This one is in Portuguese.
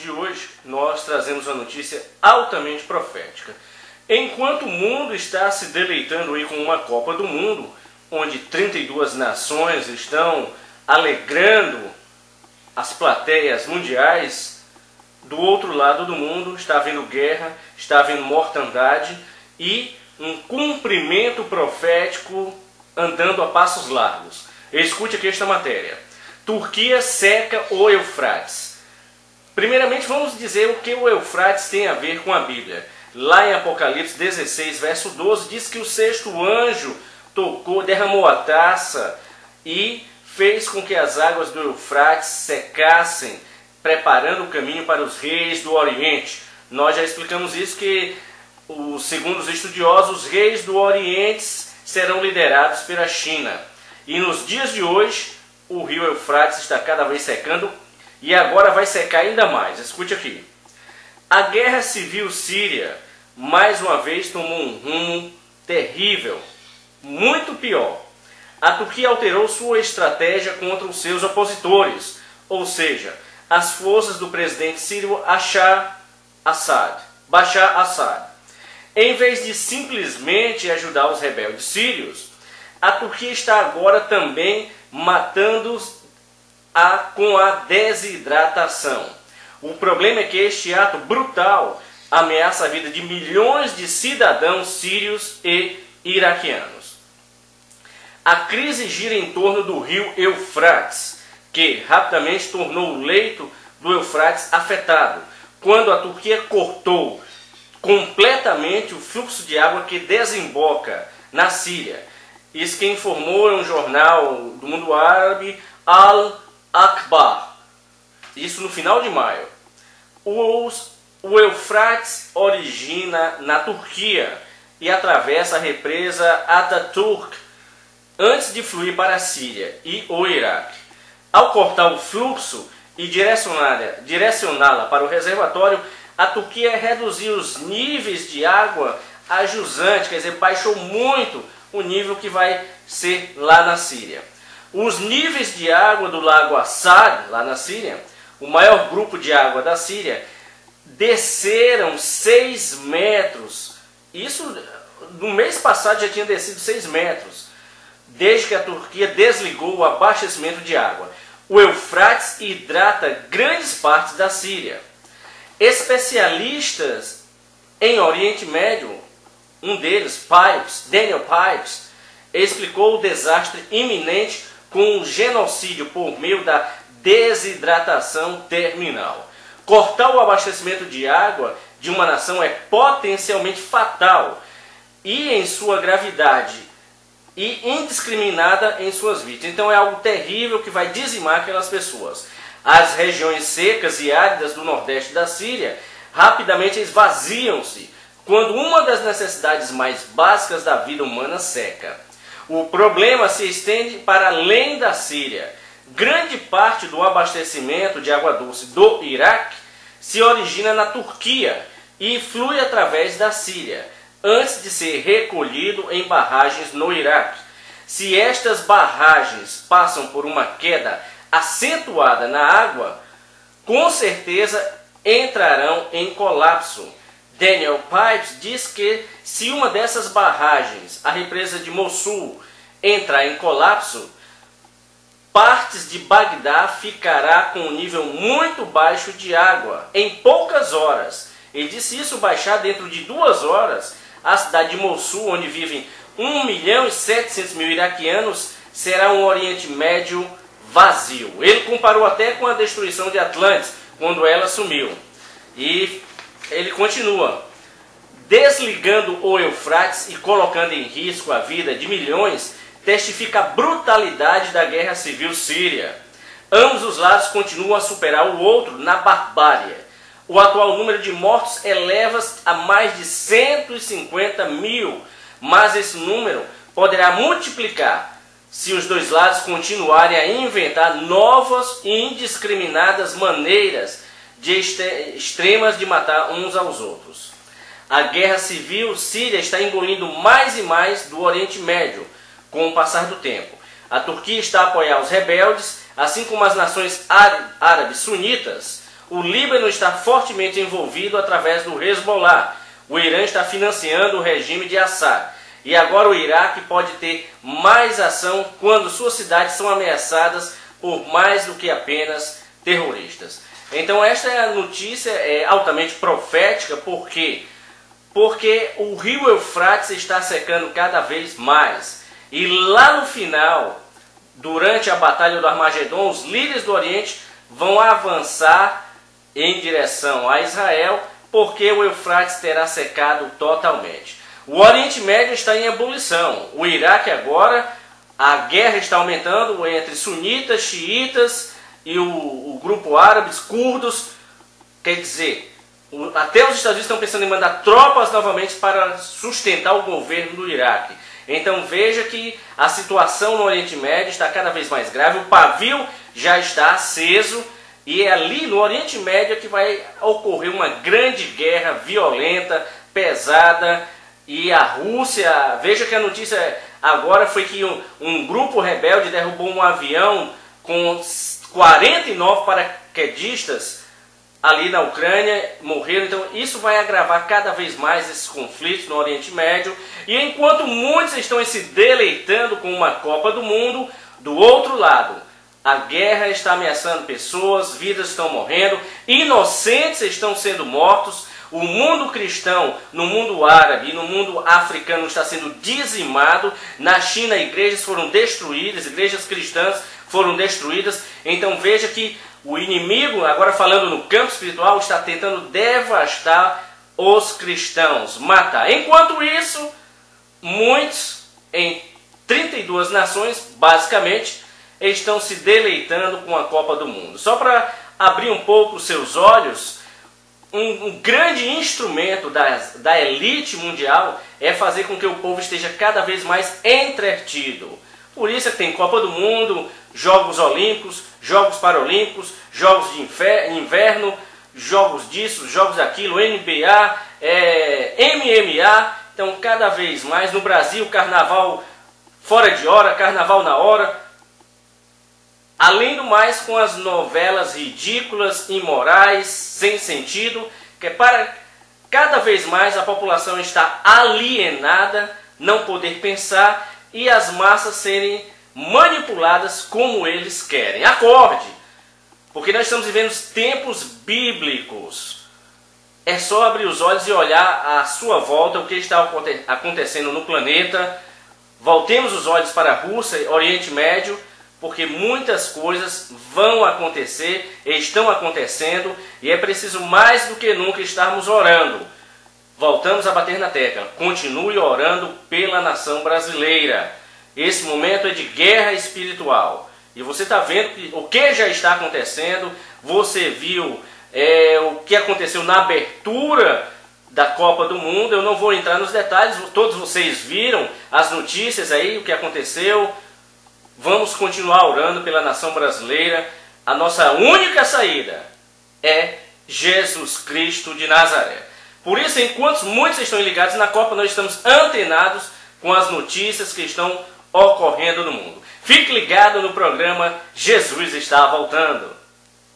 de hoje, nós trazemos uma notícia altamente profética. Enquanto o mundo está se deleitando aí com uma Copa do Mundo, onde 32 nações estão alegrando as plateias mundiais, do outro lado do mundo está havendo guerra, está havendo mortandade e um cumprimento profético andando a passos largos. Escute aqui esta matéria. Turquia seca o Eufrates. Primeiramente vamos dizer o que o Eufrates tem a ver com a Bíblia. Lá em Apocalipse 16, verso 12, diz que o sexto anjo derramou a taça e fez com que as águas do Eufrates secassem, preparando o caminho para os reis do Oriente. Nós já explicamos isso, que segundo os estudiosos, os reis do Oriente serão liderados pela China. E nos dias de hoje, o rio Eufrates está cada vez secando e agora vai secar ainda mais. Escute aqui. A guerra civil síria, mais uma vez, tomou um rumo terrível, muito pior. A Turquia alterou sua estratégia contra os seus opositores, ou seja, as forças do presidente sírio Bashar Assad. Em vez de simplesmente ajudar os rebeldes sírios, a Turquia está agora também matando-os com a desidratação. O problema é que este ato brutal ameaça a vida de milhões de cidadãos sírios e iraquianos. A crise gira em torno do rio Eufrates, que rapidamente tornou o leito do Eufrates afetado, quando a Turquia cortou completamente o fluxo de água que desemboca na Síria. Isso quem informou é um jornal do mundo árabe, Al-Akhbar. Isso no final de maio. O Eufrates origina na Turquia e atravessa a represa Ataturk antes de fluir para a Síria e o Iraque. Ao cortar o fluxo e direcioná-la para o reservatório, a Turquia reduziu os níveis de água a jusante, quer dizer, baixou muito o nível que vai ser lá na Síria. Os níveis de água do lago Assad, lá na Síria, o maior grupo de água da Síria, desceram 6 metros. Isso no mês passado já tinha descido 6 metros, desde que a Turquia desligou o abastecimento de água. O Eufrates hidrata grandes partes da Síria. Especialistas em Oriente Médio, um deles, Daniel Pipes, explicou o desastre iminente com um genocídio por meio da desidratação terminal. Cortar o abastecimento de água de uma nação é potencialmente fatal e em sua gravidade e indiscriminada em suas vítimas. Então é algo terrível que vai dizimar aquelas pessoas. As regiões secas e áridas do nordeste da Síria rapidamente esvaziam-se quando uma das necessidades mais básicas da vida humana seca. O problema se estende para além da Síria. Grande parte do abastecimento de água doce do Iraque se origina na Turquia e flui através da Síria, antes de ser recolhido em barragens no Iraque. Se estas barragens passam por uma queda acentuada na água, com certeza entrarão em colapso. Daniel Pipes diz que se uma dessas barragens, a represa de Mossul, entrar em colapso, partes de Bagdá ficará com um nível muito baixo de água em poucas horas. Ele disse isso baixar dentro de 2 horas. A cidade de Mossul, onde vivem 1.700.000 iraquianos, será um Oriente Médio vazio. Ele comparou até com a destruição de Atlantis, quando ela sumiu. E ele continua: desligando o Eufrates e colocando em risco a vida de milhões, testifica a brutalidade da guerra civil síria. Ambos os lados continuam a superar o outro na barbárie. O atual número de mortos eleva-se a mais de 150 mil, mas esse número poderá multiplicar se os dois lados continuarem a inventar novas e indiscriminadas maneiras extremas de matar uns aos outros. A guerra civil síria está engolindo mais e mais do Oriente Médio com o passar do tempo. A Turquia está a apoiar os rebeldes, assim como as nações árabes sunitas. o Líbano está fortemente envolvido através do Hezbollah. O Irã está financiando o regime de Assad. E agora o Iraque pode ter mais ação quando suas cidades são ameaçadas por mais do que apenas terroristas. Então esta notícia é altamente profética, porque o rio Eufrates está secando cada vez mais. E lá no final, durante a Batalha do Armagedon, os líderes do Oriente vão avançar em direção a Israel, porque o Eufrates terá secado totalmente. O Oriente Médio está em ebulição. O Iraque agora, a guerra está aumentando entre sunitas, xiitas e o grupo árabes, curdos. Quer dizer, até os Estados Unidos estão pensando em mandar tropas novamente para sustentar o governo do Iraque. Então veja que a situação no Oriente Médio está cada vez mais grave. O pavio já está aceso. E é ali no Oriente Médio que vai ocorrer uma grande guerra violenta, pesada. E a Rússia, veja que a notícia agora foi que um grupo rebelde derrubou um avião com 49 paraquedistas ali na Ucrânia, morreram. Então isso vai agravar cada vez mais esses conflitos no Oriente Médio. E enquanto muitos estão se deleitando com uma Copa do Mundo, do outro lado, a guerra está ameaçando pessoas, vidas estão morrendo, inocentes estão sendo mortos. O mundo cristão, no mundo árabe e no mundo africano está sendo dizimado. Na China, igrejas foram destruídas, igrejas cristãs foram destruídas. Então veja que o inimigo, agora falando no campo espiritual, está tentando devastar os cristãos, matar. Enquanto isso, muitos em 32 nações, basicamente, estão se deleitando com a Copa do Mundo. Só para abrir um pouco os seus olhos, um grande instrumento da elite mundial é fazer com que o povo esteja cada vez mais entretido. Por isso é que tem Copa do Mundo, Jogos Olímpicos, Jogos Paralímpicos, Jogos de Inverno, Jogos disso, Jogos daquilo, NBA, MMA. Então cada vez mais no Brasil, Carnaval fora de hora, Carnaval na hora. Além do mais, com as novelas ridículas, imorais, sem sentido, que é para cada vez mais a população estar alienada, não poder pensar e as massas serem manipuladas como eles querem. Acorde, porque nós estamos vivendo tempos bíblicos. É só abrir os olhos e olhar à sua volta o que está acontecendo no planeta. Voltemos os olhos para a Rússia e Oriente Médio, porque muitas coisas vão acontecer, estão acontecendo, e é preciso mais do que nunca estarmos orando. Voltamos a bater na tecla, continue orando pela nação brasileira. Esse momento é de guerra espiritual. E você está vendo o que já está acontecendo, você viu o que aconteceu na abertura da Copa do Mundo. Eu não vou entrar nos detalhes, todos vocês viram as notícias aí, o que aconteceu. Vamos continuar orando pela nação brasileira. A nossa única saída é Jesus Cristo de Nazaré. Por isso, enquanto muitos estão ligados na Copa, nós estamos antenados com as notícias que estão ocorrendo no mundo. Fique ligado no programa Jesus está voltando.